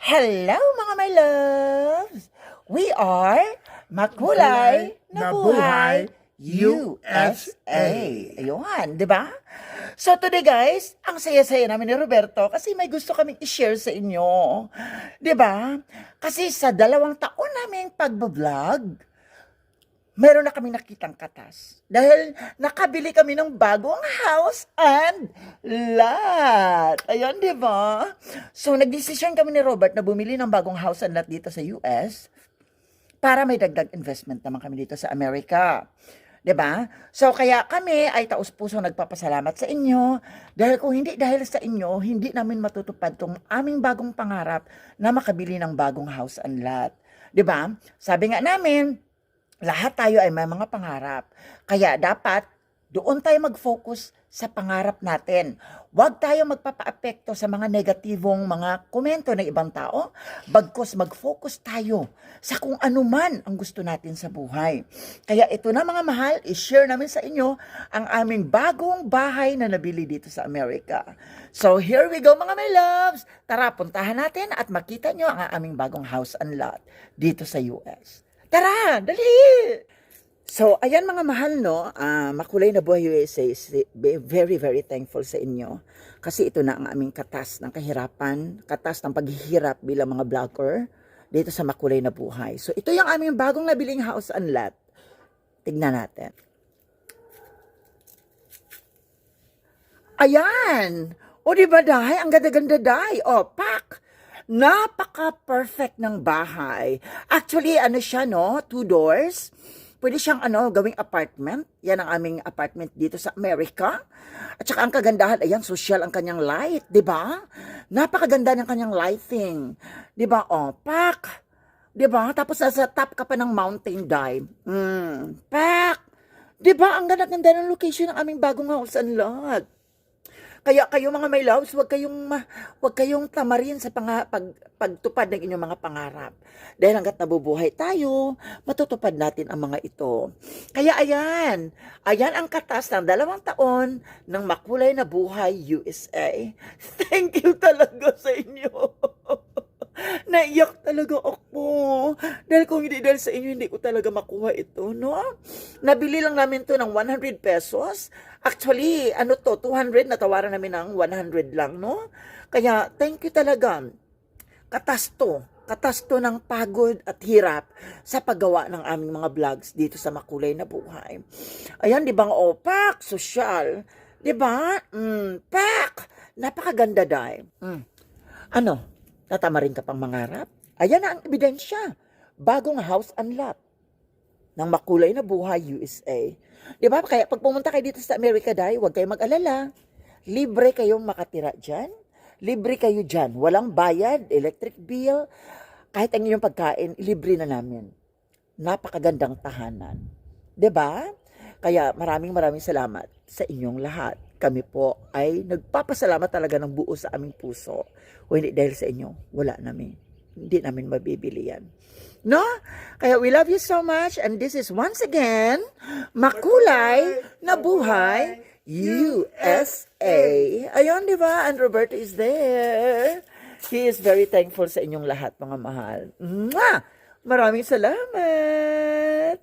Hello mga my loves! We are Makulay na Buhay USA. Ayun, di ba? So today guys, ang saya-saya namin ni Roberto kasi may gusto kaming i-share sa inyo. Di ba? Kasi sa 2 taon naming pagbablog, meron na kami nakitang katas. Dahil nakabili kami ng bagong house and lot. Ayan, di ba? So, nagdesisyon kami ni Robert na bumili ng bagong house and lot dito sa US para may dagdag investment naman kami dito sa Amerika. 'Di ba? So kaya kami ay taos-puso nagpapasalamat sa inyo dahil kung hindi dahil sa inyo, hindi namin matutupad tong aming bagong pangarap na makabili ng bagong house and lot. 'Di ba? Sabi nga namin, lahat tayo ay may mga pangarap. Kaya dapat doon tayo mag-focus sa pangarap natin. Huwag tayo magpapaapekto sa mga negatibong mga komento ng ibang tao. Bagkus mag-focus tayo sa kung ano man ang gusto natin sa buhay. Kaya ito na mga mahal, i-share namin sa inyo ang aming bagong bahay na nabili dito sa Amerika. So here we go mga my loves. Tara, puntahan natin at makita nyo ang aming bagong house and lot dito sa US. Tara, dali! So, ayan mga mahal, no? Makulay na Buhay USA is very, very thankful sa inyo. Kasi ito na ang aming katas ng kahirapan, katas ng paghihirap bilang mga vlogger dito sa Makulay na Buhay. So, ito yung aming bagong nabiling house and lot. Tignan natin. Ayan! O, diba, Day? Ang ganda-ganda, Day. O, pak! Napaka-perfect ng bahay. Actually, ano siya, no? 2 doors. Pwede siyang gawing apartment. Yan ang aming apartment dito sa Amerika. At saka ang kagandahan, ayan, social ang kanyang light, di ba? Napakaganda ng kanyang lighting. Di ba? O, pak! Di ba? Tapos nasa top ka pa ng mountain dive. Pak! Di ba? Ang ganda-ganda ng location ng aming bagong house and lot. Kaya kayo mga my loves, huwag kayong tamarin sa pagtupad ng inyong mga pangarap. Dahil hanggat nabubuhay tayo, matutupad natin ang mga ito. Kaya ayan ang katas ng 2 taon ng Makulay na Buhay USA. Thank you talaga sa inyo. Naiyak talaga ako. Dahil kung hindi dahil sa inyo, hindi ko talaga makuha ito, no? Nabili lang namin to ng 100 pesos. Actually, 200, natawaran namin ng 100 lang, no? Kaya, thank you talaga. Katas to ng pagod at hirap sa paggawa ng aming mga vlogs dito sa Makulay na Buhay. Ayan, di ba ang opak, sosyal? Di ba? Pak! Napakaganda, Day. Tatama rin ka pang mangarap? Ayan na ang ebidensya. Bagong house and lot ng Makulay na Buhay USA. Di ba? Kaya pag pumunta kayo dito sa Amerika, Day, huwag kayong mag-alala. Libre kayong makatira dyan. Libre kayo dyan. Walang bayad, electric bill. Kahit ang inyong pagkain, libre na namin. Napakagandang tahanan. Di ba? Kaya maraming salamat sa inyong lahat. Kami po ay nagpapasalamat talaga ng buo sa aming puso. O hindi dahil sa inyo, wala namin. Hindi namin mabibili yan. No? Kaya we love you so much. And this is once again, Makulay na Buhay USA. Ayun, di ba? And Roberto is there. He is very thankful sa inyong lahat, mga mahal. Mwah! Maraming salamat.